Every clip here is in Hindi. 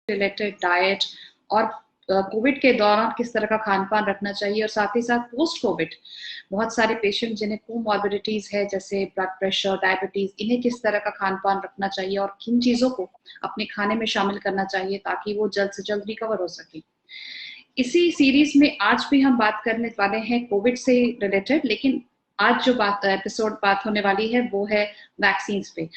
रिलेटेड डाइट और कोविड के दौरान किस तरह का खान पान रखना चाहिए, और साथ ही साथ पोस्ट कोविड बहुत सारे पेशेंट जिन्हें कोमॉर्बिडिटीज है जैसे ब्लड प्रेशर, डायबिटीज, इन्हें किस तरह का खान पान रखना चाहिए और किन चीजों को अपने खाने में शामिल करना चाहिए ताकि वो जल्द से जल्द रिकवर हो सके। इसी सीरीज में आज भी हम बात करने वाले हैं कोविड से रिलेटेड, लेकिन आज जो बात होने वाली है वो है वैक्सीन पे।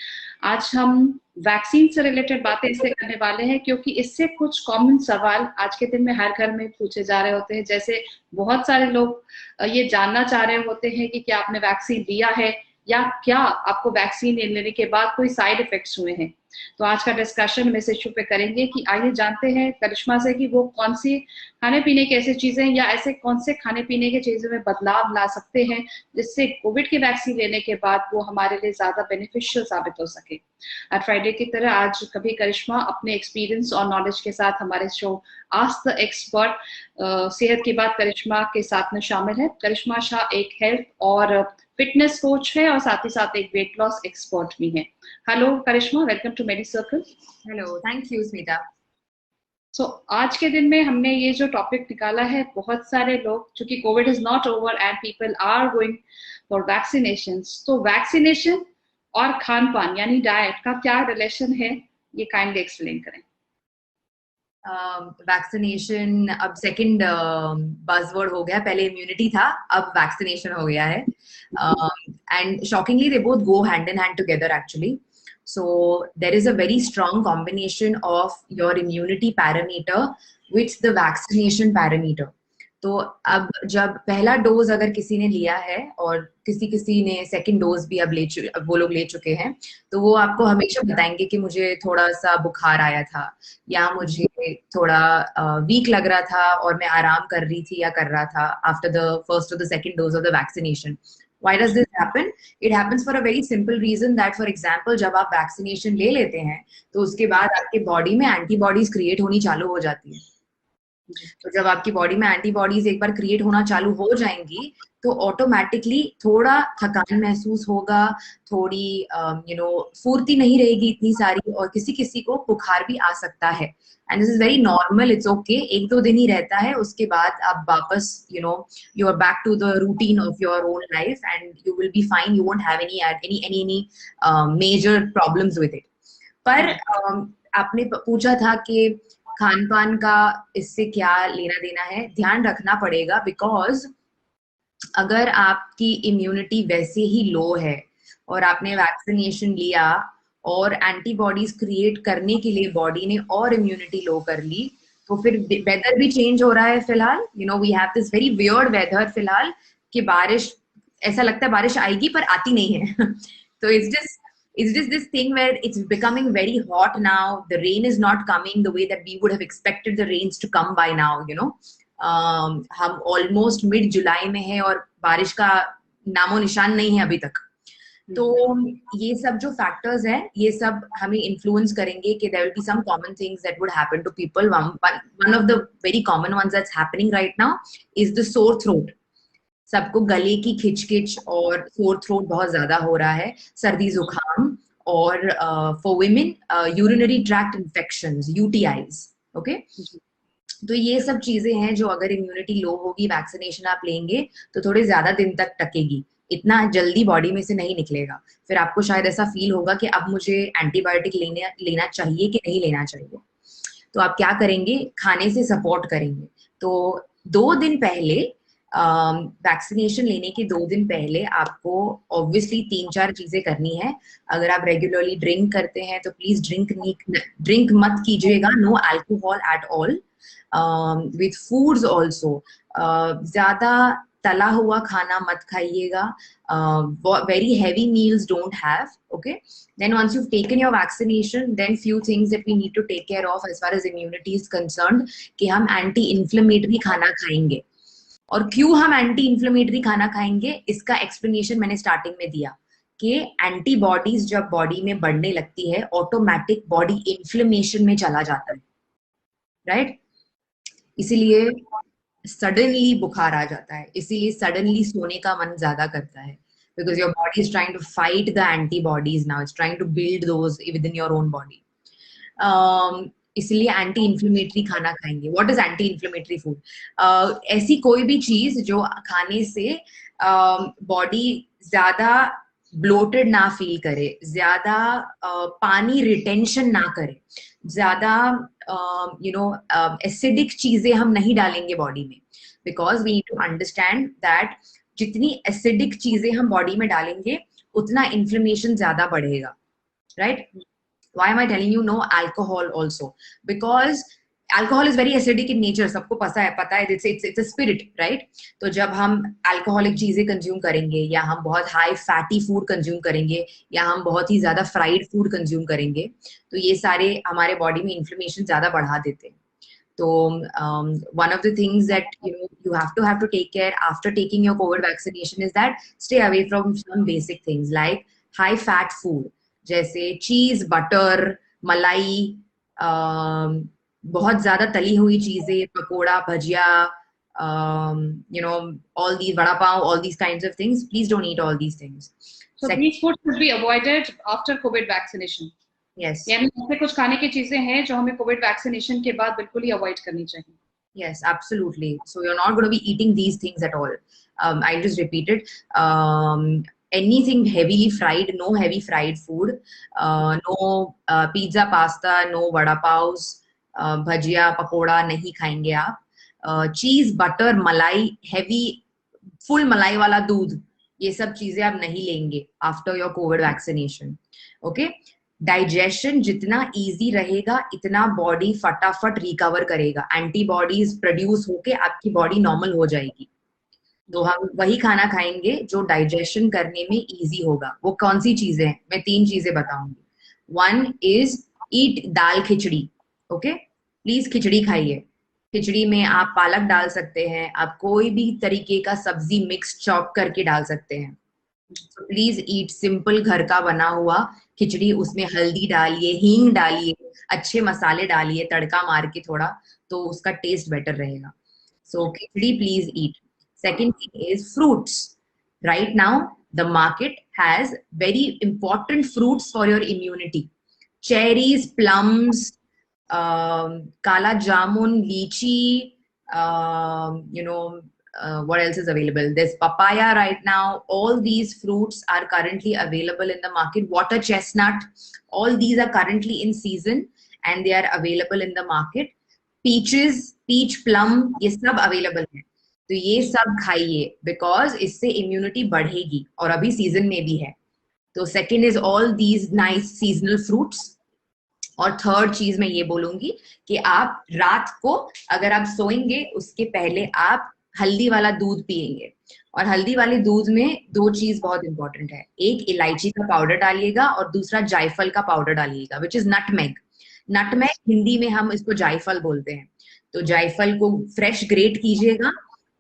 आज हम वैक्सीन से रिलेटेड बातें इसलिए करने वाले हैं क्योंकि इससे कुछ कॉमन सवाल आज के दिन में हर घर में पूछे जा रहे होते हैं। जैसे बहुत सारे लोग ये जानना चाह रहे होते हैं कि क्या आपने वैक्सीन लिया है या क्या आपको वैक्सीन लेने के बाद कोई साइड इफेक्ट्स हुए हैं। तो आज का डिस्कशन हम इस इश्यू पे करेंगे कि आइए जानते हैं करिश्मा से कि वो कौन सी खाने पीने की ऐसी चीजें या ऐसे कौन से खाने पीने की चीजों में बदलाव ला सकते हैं जिससे कोविड की वैक्सीन लेने के बाद वो हमारे लिए ज्यादा बेनिफिशियल साबित हो सके। हर फ्राइडे की तरह आज कभी करिश्मा अपने एक्सपीरियंस और नॉलेज के साथ हमारे शो आस्क द एक्सपर्ट सेहत की बात करिश्मा के साथ में शामिल है। करिश्मा शाह एक हेल्थ और फिटनेस कोच है और साथ ही साथ एक वेट लॉस एक्सपर्ट भी है। Hello Karishma, welcome to Medi Circle. Hello, thank you Smita. आज के दिन में हमने ये जो टॉपिक निकाला है, बहुत सारे लोग, चूंकि covid is not over and people are going for vaccination, तो वैक्सीनेशन और खान पान यानी डाइट का क्या रिलेशन है, ये काइंडली एक्सप्लेन करें। वैक्सीनेशन अब सेकंड बज़वर्ड हो गया, पहले इम्यूनिटी था, अब वैक्सीनेशन हो गया है। And shockingly they both go hand in hand together actually. So there is a very strong combination of your immunity parameter with the vaccination parameter. तो अब जब पहला डोज अगर किसी ने लिया है और किसी ने सेकंड डोज भी अब वो लोग ले चुके हैं, तो वो आपको हमेशा बताएंगे कि मुझे थोड़ा सा बुखार आया था या मुझे थोड़ा वीक लग रहा था और मैं आराम कर रही थी या कर रहा था आफ्टर द फर्स्ट और the second dose of the vaccination. Why does this happen? It happens for a very simple reason that, for example, जब आप वैक्सीनेशन ले लेते हैं तो उसके बाद आपके बॉडी में एंटीबॉडीज क्रिएट होनी चालू हो जाती है. तो जब आपकी बॉडी में एंटीबॉडीज एक बार क्रिएट होना चालू हो जाएंगी तो ऑटोमेटिकली थोड़ा थकान महसूस होगा, थोड़ी फुर्ती नहीं रहेगी इतनी सारी, और किसी किसी को बुखार भी आ सकता है. And this is very normal, it's okay. एक दो दिन ही रहता है, उसके बाद आप वापस you are back to the routine of your own life and you will be fine. You won't have any major problems with it. पर आपने पूछा था कि खान पान का इससे क्या लेना देना है. ध्यान रखना पड़ेगा, बिकॉज अगर आपकी इम्यूनिटी वैसे ही लो है और आपने वैक्सीनेशन लिया और एंटीबॉडीज क्रिएट करने के लिए बॉडी ने और इम्यूनिटी लो कर ली, तो फिर वेदर भी चेंज हो रहा है फिलहाल. We have this very weird weather फिलहाल कि बारिश, ऐसा लगता है बारिश आएगी पर आती नहीं है. तो it's just this thing where it's becoming very hot now. The rain is not coming the way that we would have expected the rains to come by now. हम ऑलमोस्ट मिड जुलाई में है और बारिश का नामो निशान नहीं है अभी तक. तो ये सब जो फैक्टर्स हैं, ये सब हमें इन्फ्लुएंस करेंगे कि there will be some common things that would happen to people. One of the very common ones that's happening right now is the sore throat. सबको गले की खिचखिच और सोर थ्रोट बहुत ज्यादा हो रहा है, सर्दी जुकाम, और for women urinary tract infections, UTIs. Okay, तो ये सब चीजें हैं जो अगर इम्यूनिटी लो होगी, वैक्सीनेशन आप लेंगे तो थोड़े ज्यादा दिन तक टकेगी, इतना जल्दी बॉडी में से नहीं निकलेगा. फिर आपको शायद ऐसा फील होगा कि अब मुझे एंटीबायोटिक लेना चाहिए कि नहीं लेना चाहिए. तो आप क्या करेंगे, खाने से सपोर्ट करेंगे. तो 2 दिन पहले, वैक्सीनेशन लेने के 2 दिन पहले आपको ऑब्वियसली 3-4 चीजें करनी है. अगर आप रेगुलरली ड्रिंक करते हैं तो प्लीज ड्रिंक मत कीजिएगा. No alcohol at all. With foods also, ज्यादा तला हुआ खाना मत खाइएगा. Very heavy meals don't have. Okay, then once you've taken your vaccination, then few things that we need to take care of as far as immunity is concerned, कि हम एंटी इन्फ्लेमेटरी खाना खाएंगे. और क्यों हम एंटी इन्फ्लेमेटरी खाना खाएंगे, इसका एक्सप्लेनेशन मैंने स्टार्टिंग में दिया कि एंटीबॉडीज जब बॉडी में बढ़ने लगती है, ऑटोमेटिक बॉडी इन्फ्लेमेशन में चला जाता है, राइट? इसीलिए सडनली बुखार आ जाता है, इसीलिए सडनली सोने का मन ज्यादा करता है, because your body is trying to fight the antibodies now. It's trying to build those within your own body. इसलिए एंटी इन्फ्लेमेटरी खाना खाएंगे। What is anti inflammatory food? ऐसी कोई भी चीज जो खाने से बॉडी ज्यादा ब्लोटेड ना फील करे, ज्यादा पानी रिटेंशन ना करे, ज्यादा एसिडिक चीजें हम नहीं डालेंगे बॉडी में, because we need to understand that जितनी एसिडिक चीजें हम बॉडी में डालेंगे उतना इन्फ्लेमेशन ज्यादा बढ़ेगा, right? Why am I telling you no alcohol also? Because alcohol is very acidic in nature. सबको पता है it's a spirit, right? तो जब हम alcoholic चीजें consume करेंगे, या हम बहुत high fatty food consume करेंगे, या हम बहुत ही ज्यादा fried food consume करेंगे, तो ये सारे हमारे body में inflammation ज्यादा बढ़ा देते हैं. So one of the things that you have to take care after taking your COVID vaccination is that stay away from some basic things like high fat food, जैसे चीज, बटर, मलाई, बहुत ज्यादा तली हुई चीजें, पकोड़ा, भजिया, all these vada pav, all these kinds of things. Please don't eat all these things. So these foods should be avoided after COVID vaccination. Yes. यानी ऐसे कुछ खाने की चीजें हैं जो हमें कोविड वैक्सीनेशन के बाद बिल्कुल ही अवॉइड करनी चाहिए. Yes, absolutely. So you're not going to be eating these things at all. I just repeated. Anything heavily fried, no heavy fried food, no pizza, pasta, no vada pavs, bhajia, pakoda नहीं खाएंगे आप. चीज, बटर, मलाई, heavy full मलाई वाला दूध, ये सब चीजें आप नहीं लेंगे after your COVID vaccination. Okay? Digestion जितना इजी रहेगा इतना बॉडी फटाफट रिकवर करेगा, एंटीबॉडीज प्रोड्यूस होके आपकी बॉडी नॉर्मल हो जाएगी. तो हम वही खाना खाएंगे जो डाइजेशन करने में इजी होगा. वो कौन सी चीजें हैं? मैं 3 चीजें बताऊंगी. 1 is eat dal khichdi. Okay, please khichdi खाइए. खिचड़ी में आप पालक डाल सकते हैं, आप कोई भी तरीके का सब्जी मिक्स चॉप करके डाल सकते हैं. प्लीज ईट सिंपल घर का बना हुआ खिचड़ी. उसमें हल्दी डालिए, हींग डालिए, अच्छे मसाले डालिए, तड़का मार के थोड़ा, तो उसका टेस्ट बेटर रहेगा. So khichdi please eat. Second thing is fruits. Right now, the market has very important fruits for your immunity. Cherries, plums, kala jamun, lychee, what else is available? There's papaya right now. All these fruits are currently available in the market. Water chestnut, all these are currently in season and they are available in the market. Peaches, peach, plum, ये सब available है. तो ये सब खाइए बिकॉज इससे इम्यूनिटी बढ़ेगी और अभी सीजन में भी है. तो second is all these nice seasonal fruits. और थर्ड चीज मैं ये बोलूंगी कि आप रात को अगर आप सोएंगे उसके पहले आप हल्दी वाला दूध पिएंगे. और हल्दी वाले दूध में 2 चीज बहुत इंपॉर्टेंट है. एक इलायची का पाउडर डालिएगा और दूसरा जायफल का पाउडर डालिएगा, which is nutmeg. Nutmeg Hindi में हम इसको जायफल बोलते हैं. तो जायफल को फ्रेश ग्रेट कीजिएगा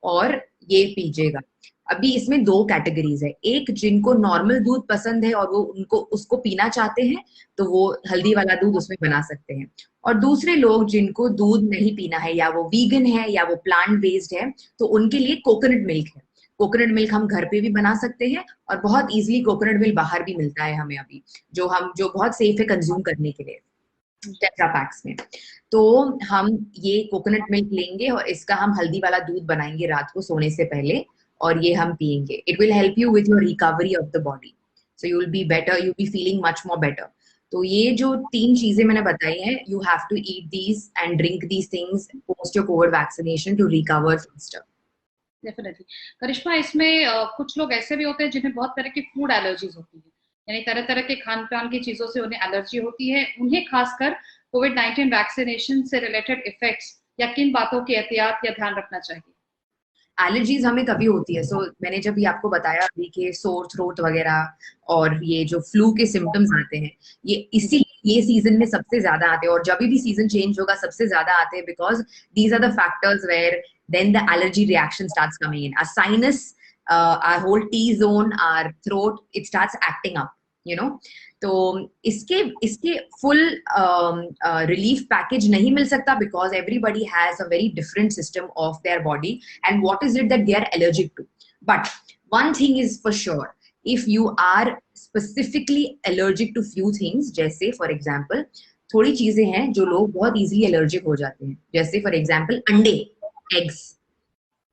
और ये पीजिएगा. अभी इसमें 2 कैटेगरीज है. एक जिनको नॉर्मल दूध पसंद है और वो उसको पीना चाहते हैं तो वो हल्दी वाला दूध उसमें बना सकते हैं. और दूसरे लोग जिनको दूध नहीं पीना है, या वो वीगन है या वो प्लांट बेस्ड है, तो उनके लिए कोकोनट मिल्क है. कोकोनट मिल्क हम घर पे भी बना सकते हैं और बहुत इजीली कोकोनट मिल्क बाहर भी मिलता है हमें अभी, जो बहुत सेफ है कंज्यूम करने के लिए टेट्रा पैक्स में. तो हम ये कोकोनट मिल्क लेंगे और इसका हम हल्दी वाला दूध बनाएंगे रात को सोने से पहले और ये हम पिएंगे. It will help you with your recovery of the body. So you will be better, you be feeling much more better. तो ये जो 3 चीजें मैंने बताई हैं, you have to eat these and drink these things post your covid vaccination to recover faster. Definitely. Karishma, इसमें कुछ लोग ऐसे भी होते हैं जिन्हें बहुत तरह की फूड एलर्जीज होती है, यानी तरह तरह के खान पान की चीजों से उन्हें एलर्जी होती है. उन्हें खासकर कोविड-19 वैक्सीनेशन से रिलेटेड इफेक्ट्स या किन बातों की एहतियात या ध्यान रखना चाहिए? एलर्जीज हमें कभी होती है. सो मैंने जब भी आपको बताया अभी के सोर थ्रोट वगैरह और ये जो फ्लू के सिम्टम्स आते हैं, ये सीजन में सबसे ज्यादा आते हैं. और जब भी सीजन चेंज होगा सबसे ज्यादा आते हैं, because these are the factors where then the allergy reaction starts coming in. Our sinus, our whole T zone, our throat, it starts acting up, you know. तो इसके फुल रिलीफ पैकेज नहीं मिल सकता because everybody has a very different system of their body and what is it that they are allergic to. But one thing is for sure, if you are specifically allergic to few things, जैसे फॉर एग्जाम्पल थोड़ी चीजें हैं जो लोग बहुत इजीली एलर्जिक हो जाते हैं, जैसे फॉर एग्जांपल अंडे, eggs.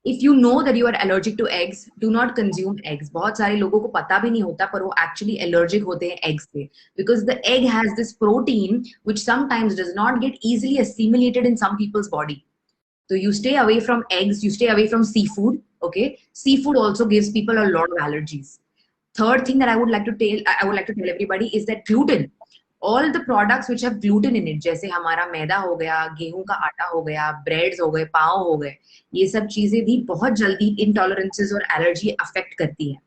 If you know that you are allergic to eggs, do not consume eggs. बहुत सारे लोगों को पता भी नहीं होता पर वो एक्चुअली एलर्जिक होते हैं एग्स से, because the egg has this protein which sometimes does not gate easily assimilated in some people's body. So you stay away from eggs, you stay away from seafood. Okay, seafood also gives people a lot of allergies. Third thing that I would like to tell everybody is that gluten, all the products which have gluten in it, जैसे हमारा मैदा हो गया, गेहूं का आटा हो गया, ब्रेड्स हो गए, पाव हो गए, ये सब चीजें भी बहुत जल्दी इंटॉलरेंसेस और एलर्जी अफेक्ट करती है.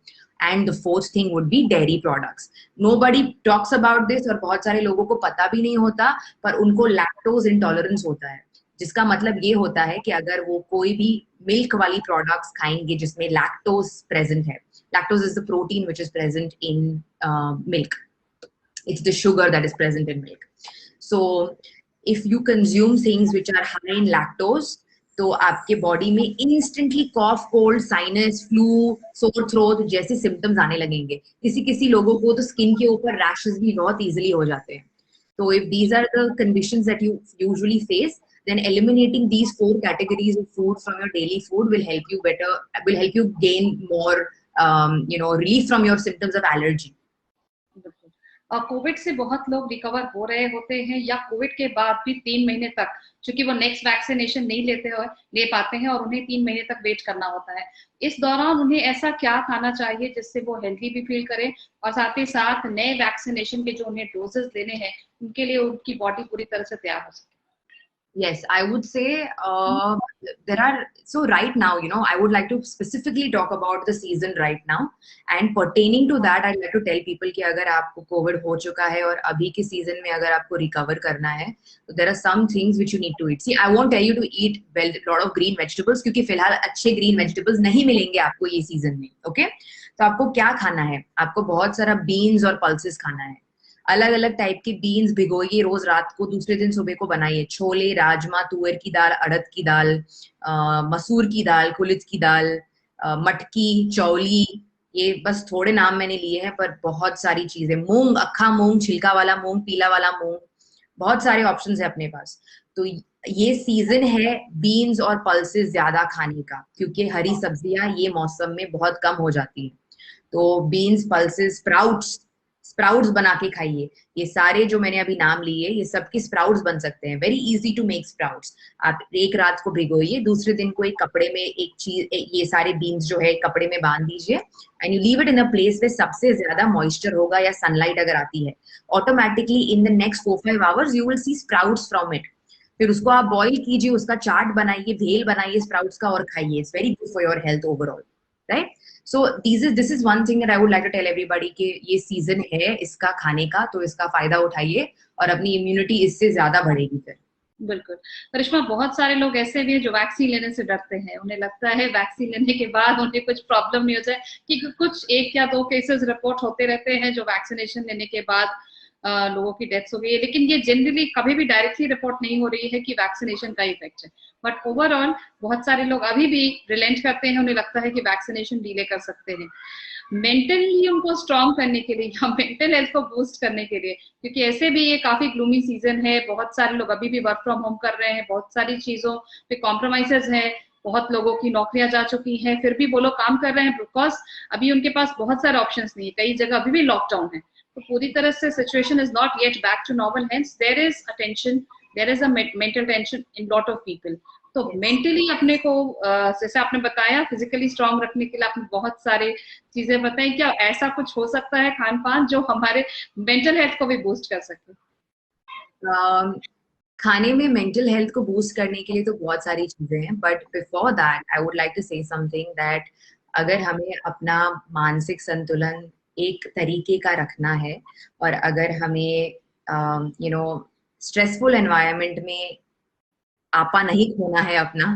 And the fourth thing would be dairy products. Nobody talks about this और बहुत सारे लोगों को पता भी नहीं होता, पर उनको लैक्टोज इंटॉलरेंस होता है, जिसका मतलब ये होता है कि अगर वो कोई भी मिल्क वाली प्रोडक्ट्स खाएंगे जिसमें लैक्टोज प्रेजेंट है. Lactose is the protein which is present in milk. It's the sugar that is present in milk. So if you consume things which are high in lactose, तो आपके बॉडी में instantly cough, cold, sinus, flu, sore throat जैसे symptoms आने लगेंगे. किसी किसी लोगों को तो skin के ऊपर rashes भी बहुत easily हो जाते हैं. So if these are the conditions that you usually face, then eliminating these 4 categories of food from your daily food will help you gain more relief from your symptoms of allergy. Covid से बहुत लोग रिकवर हो रहे होते हैं या कोविड के बाद भी 3 महीने तक, क्योंकि वो नेक्स्ट वैक्सीनेशन नहीं ले पाते हैं और उन्हें 3 महीने तक वेट करना होता है. इस दौरान उन्हें ऐसा क्या खाना चाहिए जिससे वो हेल्दी भी फील करें और साथ ही साथ नए वैक्सीनेशन के जो उन्हें डोजेस लेने हैं उनके लिए उनकी बॉडी पूरी तरह से तैयार हो सके? Yes, I would say so right now, I would like to specifically talk about the season right now. And pertaining to that, I'd like to tell people कि अगर आपको COVID हो चुका है और अभी के season में अगर आपको recover करना है, तो there are some things which you need to eat. See, I won't tell you to eat a lot of green vegetables क्योंकि फिलहाल अच्छे green vegetables नहीं मिलेंगे आपको ये season में. Okay? तो आपको क्या खाना है? आपको बहुत सारा beans और pulses खाना है. अलग अलग टाइप के बीन्स भिगोइए रोज रात को, दूसरे दिन सुबह को बनाइए. छोले, राजमा, तुअर की दाल, अड़द की दाल, मसूर की दाल, कुलित की दाल, मटकी, चौली, ये बस थोड़े नाम मैंने लिए हैं पर बहुत सारी चीजें. मूंग, अक्खा मूंग, छिलका वाला मूंग, पीला वाला मूंग, बहुत सारे ऑप्शंस है अपने पास. तो ये सीजन है बीन्स और पल्सेस ज्यादा खाने का, क्योंकि हरी सब्जियां ये मौसम में बहुत कम हो जाती है. तो बीन्स, पल्सेस, स्प्राउट्स बना के खाइए. ये सारे जो मैंने अभी नाम लिए, ये सबके स्प्राउट्स बन सकते हैं. Very easy to make sprouts. आप एक रात को भिगोइए, दूसरे दिन को एक कपड़े में ये सारे बीन्स जो है कपड़े में बांध दीजिए and you leave it in a place में सबसे ज्यादा मॉइस्चर होगा या सनलाइट अगर आती है. Automatically in the next 4-5 hours you will see sprouts from it. फिर उसको आप बॉइल कीजिए, उसका चाट बनाइए, भेल बनाइए स्प्राउट्स का और खाइए. It's very good for your health overall, right? So this is one thing that I would like to tell everybody कि ये सीजन है इसका खाने का, तो इसका फायदा उठाइए और अपनी इम्यूनिटी इससे ज्यादा बढ़ेगी. फिर बिल्कुल. करिश्मा, बहुत सारे लोग ऐसे भी हैं जो वैक्सीन लेने से डरते हैं. उन्हें लगता है वैक्सीन लेने के बाद उन्हें कुछ प्रॉब्लम नहीं हो जाए, क्योंकि कुछ 1 या 2 केसेस रिपोर्ट होते रहते हैं जो वैक्सीनेशन लेने के बाद लोगों की डेथ्स हो गई है, लेकिन ये जनरली कभी भी डायरेक्टली रिपोर्ट नहीं हो रही है कि वैक्सीनेशन का इफेक्ट है. बट ओवरऑल बहुत सारे लोग अभी भी रिलेंट करते हैं, उन्हें लगता है कि वैक्सीनेशन डिले कर सकते हैं. मेंटली उनको स्ट्रॉन्ग करने के लिए या मेंटल हेल्थ को बूस्ट करने के लिए, क्योंकि ऐसे भी ये काफी ग्लूमी सीजन है, बहुत सारे लोग अभी भी वर्क फ्रॉम होम कर रहे हैं, बहुत सारी चीजों पे कॉम्प्रोमाइजेस है, बहुत लोगों की नौकरियां जा चुकी हैं, फिर भी वो लोग काम कर रहे हैं बिकॉज अभी उनके पास बहुत सारे ऑप्शंस नहीं है. कई जगह अभी भी लॉकडाउन है, तो पूरी तरह से situation is not yet back to normal. Hence there is a tension, there is a mental tension in lot of people. तो मेंटली अपने को जैसे आपने बताया फिजिकली स्ट्रांग रखने के लिए आपने बहुत सारे चीजें बताई. क्या ऐसा कुछ हो सकता है खान पान जो हमारे मेंटल हेल्थ को भी बूस्ट कर सके? खाने में मेंटल हेल्थ को बूस्ट करने के लिए तो बहुत सारी चीजें हैं, but before that I would like to say something that अगर हमें अपना मानसिक संतुलन एक तरीके का रखना है और अगर हमें स्ट्रेसफुल एनवायरनमेंट में आपा नहीं खोना है अपना,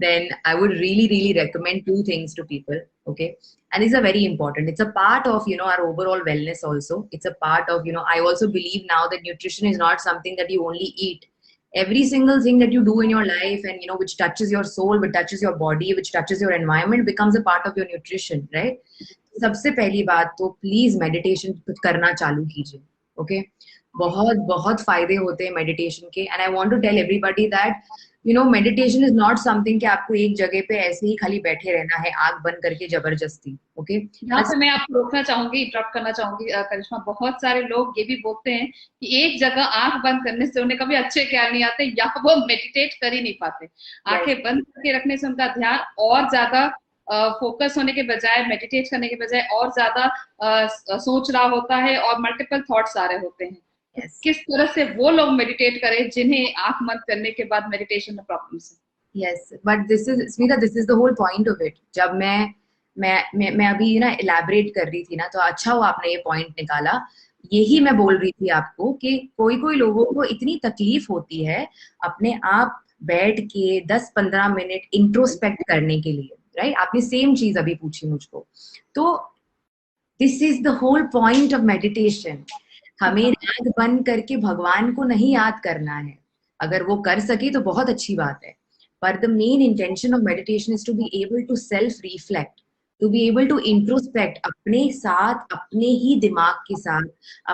then I would really recommend 2 things to people. Okay, and these are very important. It's a part of our overall wellness also. It's a part of I also believe now that nutrition is not something that you only eat. Every single thing that you do in your life and which touches your soul, which touches your body, which touches your environment becomes a part of your nutrition, right? सबसे पहली बात तो प्लीज मेडिटेशन करना चालू कीजिए. ओके, बहुत बहुत फायदे होते हैं मेडिटेशन के। And I want to tell everybody that meditation is not something कि आपको एक जगह पे ऐसे ही खाली बैठे रहना है आंख बंद करके जबरदस्ती। ओके, यहाँ पे मैं आपको रोकना चाहूंगी, इंटरप्ट करना चाहूंगी करिश्मा। बहुत सारे लोग ये भी बोलते हैं कि एक जगह आंख बंद करने से उन्हें कभी अच्छे ख्याल नहीं आते या वो मेडिटेट कर ही नहीं पाते। आंखें बंद करके रखने से उनका ध्यान और ज्यादा फोकस होने के बजाय, मेडिटेट करने के बजाय और ज्यादा सोच रहा होता है और मल्टीपल थॉट्स आ रहे होते हैं। तो yes. किस तरह से वो लोग मेडिटेट करें जिन्हें आंख बंद करने के बाद मेडिटेशन में प्रॉब्लम्स है? Yes, but this is Smita, this is the whole point of it. जब मैं अभी ना इलेबरेट कर रही थी ना, तो अच्छा हुआ आपने ये पॉइंट निकाला। यही मैं बोल रही थी आपको कि कोई कोई लोगों को इतनी तकलीफ होती है अपने आप बैठ के 10-15 मिनट इंट्रोस्पेक्ट करने के लिए, राइट? आपने सेम चीज अभी पूछी मुझको। तो this is the whole point of meditation. हमें आंख बंद करके भगवान को नहीं याद करना है। अगर वो कर सके तो बहुत अच्छी बात है, but the main intention of meditation is to be able to self reflect, to be able to introspect अपने साथ, अपने ही दिमाग के साथ,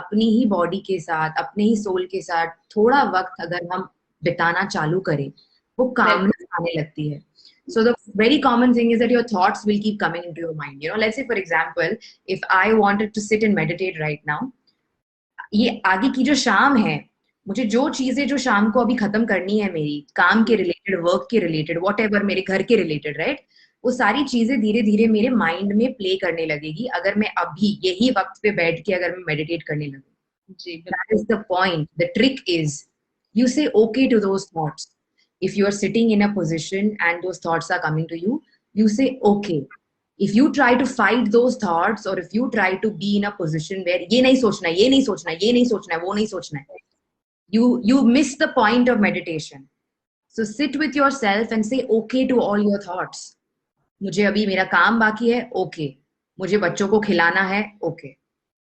अपनी ही बॉडी के साथ, अपने ही सोल के साथ थोड़ा वक्त अगर हम बिताना चालू करें, वो कामनेस आने लगती है। So the very common thing is that your thoughts will keep coming into your mind. Let's say for example, if I wanted to sit and meditate right now, ये आगे की जो शाम है, मुझे जो चीजें जो शाम को अभी खत्म करनी है, मेरी काम के रिलेटेड, वर्क के रिलेटेड, वॉट एवर, मेरे घर के रिलेटेड, राइट, वो सारी चीजें धीरे धीरे मेरे माइंड में प्ले करने लगेगी अगर मैं अभी यही वक्त पे बैठ के अगर मैं मेडिटेट करने लगूं। जी, that is the point. The trick is you say okay to those thoughts. If you are sitting in a position and those thoughts are coming to you, you say okay. If you try to fight those thoughts, or if you try to be in a position where ये नहीं सोचना, ये नहीं सोचना, ये नहीं सोचना, वो नहीं सोचना है, you miss the point of meditation. So sit with yourself and say okay to all your thoughts. मुझे अभी मेरा काम बाकी है, okay. मुझे बच्चों को खिलाना है, okay.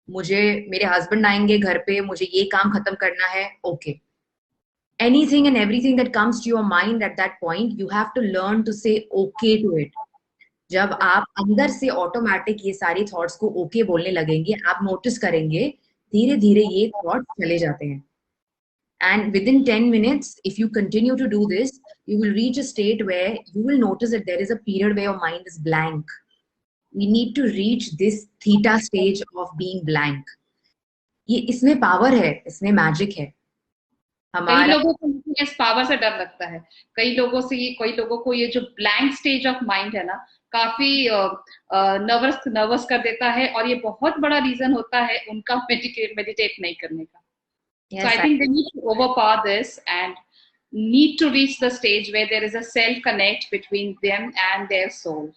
मुझे मेरे हस्बैंड आएंगे घर पे, मुझे ये काम खत्म करना है, okay. Anything and everything that comes to your mind at that point, you have to learn to say okay to it. जब आप अंदर से ऑटोमेटिक ये सारी थॉट्स को ओके बोलने लगेंगे, आप नोटिस करेंगे धीरे धीरे ये थॉट्स चले जाते हैं। And within 10 minutes, if you continue to do this, you will reach a state where you will notice that there is a period where your mind is blank. We need to reach this theta stage of being blank. ये इसमें पावर है, इसमें मैजिक है। कई लोगों को इस पावर से डर लगता है। कई लोगों को ये जो ब्लैंक स्टेज ऑफ माइंड है ना, काफी नर्वस कर देता है, और ये बहुत बड़ा रीजन होता है उनका मेडिटेट नहीं करने का। Yes, so I think they need to overpower this and need to reach the stage where there is a self connect between them and their soul.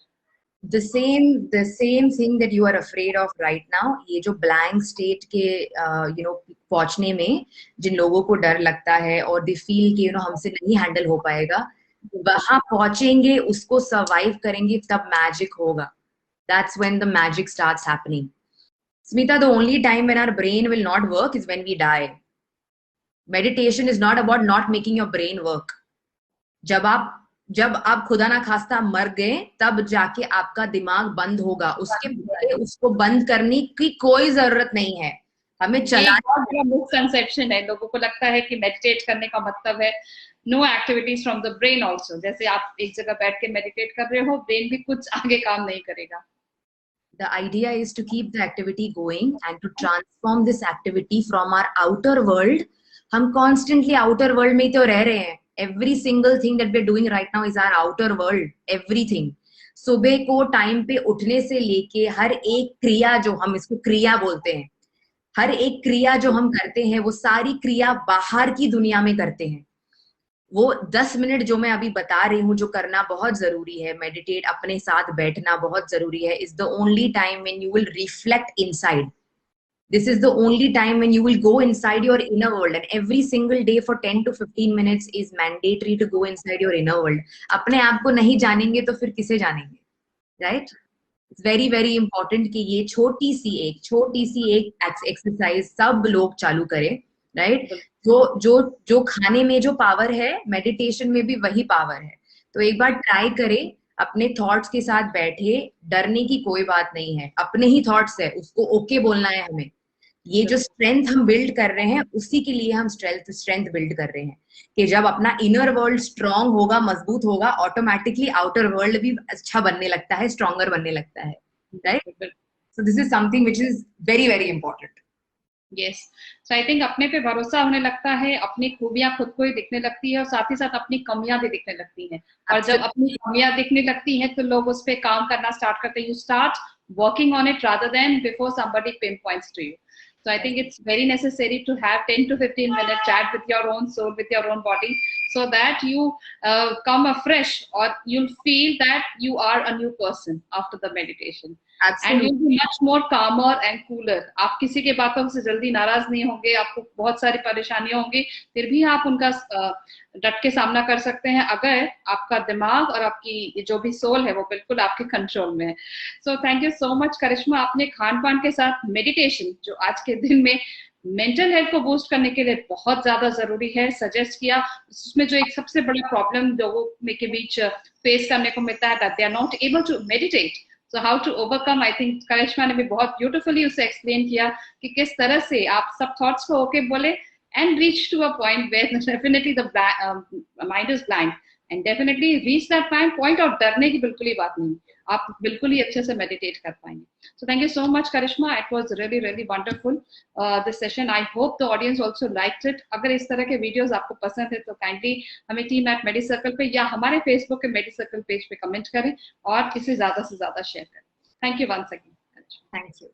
The same thing that you are afraid of right now, ये जो blank state के पहुंचने में जिन लोगों को डर लगता है और they feel कि हमसे नहीं हैंडल हो पाएगा, वहां पहुंचेंगे, उसको सर्वाइव करेंगे, तब मैजिक होगा। That's when the magic starts happening. Smita, the only time when our brain will not work is when we die. Meditation is not about not making your brain work. जब आप खुदा ना खास्ता मर गए, तब जाके आपका दिमाग बंद होगा। उसके पहले उसको बंद करने की कोई जरूरत नहीं है। हमें चलाना मिसकंसेप्शन है। लोगों को लगता है कि मेडिटेट करने का मतलब है no activities from the brain also. जैसे आप एक जगह बैठ के मेडिटेट कर रहे हो, ब्रेन भी कुछ आगे काम नहीं करेगा। The idea is to keep the activity going and to transform this activity from our outer world. हम constantly outer world में तो रह रहे हैं। Every single thing that we're doing right now is our outer world. Everything. सुबह को टाइम पे उठने से लेके हर एक क्रिया, जो हम इसको क्रिया बोलते हैं, हर एक क्रिया जो हम करते हैं, वो सारी क्रिया बाहर की दुनिया में करते हैं। वो 10 मिनट जो मैं अभी बता रही हूँ, जो करना बहुत जरूरी है, मेडिटेट, अपने साथ बैठना बहुत जरूरी है, is the only time when you will reflect inside. This is the only time when you will go inside your inner world, and every single day for 10 to 15 minutes is mandatory to go inside your inner world. अपने आप को नहीं जानेंगे तो फिर किसे जानेंगे, right? It's very very important कि ये छोटी सी एक एक्सरसाइज सब लोग चालू करें, right? जो खाने में जो पावर है, मेडिटेशन में भी वही पावर है। तो एक बार ट्राई करें, अपने थॉट्स के साथ बैठे, डरने की कोई बात नहीं है, अपने ही थॉट्स है, उसको ओके बोलना है हमें। ये जो स्ट्रेंथ हम बिल्ड कर रहे हैं उसी के लिए हम स्ट्रेंथ बिल्ड कर रहे हैं कि जब अपना इनर वर्ल्ड स्ट्रांग होगा, मजबूत होगा, ऑटोमेटिकली आउटर वर्ल्ड भी अच्छा बनने लगता है, स्ट्रॉन्गर बनने लगता है, right? So this is something which is very very important. Yes, so I think अपने पे भरोसा होने लगता है, अपनी खूबियां खुद को ही दिखने लगती है और साथ ही साथ अपनी कमियां भी दिखने लगती हैं। और जब अपनी कमियां दिखने लगती हैं तो लोग उस पे काम करना स्टार्ट करते हैं। You start working on it rather than before somebody pinpoints to you. So I think it's very necessary to have 10 to 15 minute chat with your own soul, with your own body, so that you come afresh, or you'll feel that you are a new person after the meditation. And you'll be much more calmer and cooler. आप किसी के बातों से जल्दी नाराज नहीं होंगे, आपको बहुत सारी परेशानियां होंगी, फिर भी आप उनका डट के सामना कर सकते हैं अगर आपका दिमाग और आपकी जो भी सोल है वो बिल्कुल आपके कंट्रोल में है। So thank you so much Karishma, आपने खान पान के साथ मेडिटेशन जो आज के दिन में मेंटल हेल्थ को बूस्ट करने के लिए बहुत ज्यादा जरूरी है, सजेस्ट किया। उसमें जो एक सबसे बड़ा प्रॉब्लम लोगों में के बीच फेस करने को मिलता है, that they are not able to meditate, so how to overcome. I think Karishma ने भी बहुत ब्यूटीफुली उसे एक्सप्लेन किया कि किस तरह से आप सब थॉट्स को ओके बोले and reach to a point where definitely the mind is blank, and definitely reach that point और डरने की बिल्कुल ही बात नहीं, आप बिल्कुल ही अच्छे से मेडिटेट कर पाएंगे। So thank you so much Karishma, it was really really wonderful this session. I hope the audience also liked it. अगर इस तरह के वीडियोस आपको पसंद है तो काइंडली हमें team@medicircle पे या हमारे फेसबुक के मेडिसर्कल पेज पे कमेंट करें और इसे ज्यादा से ज्यादा शेयर करें। Thank you once again. Thank you.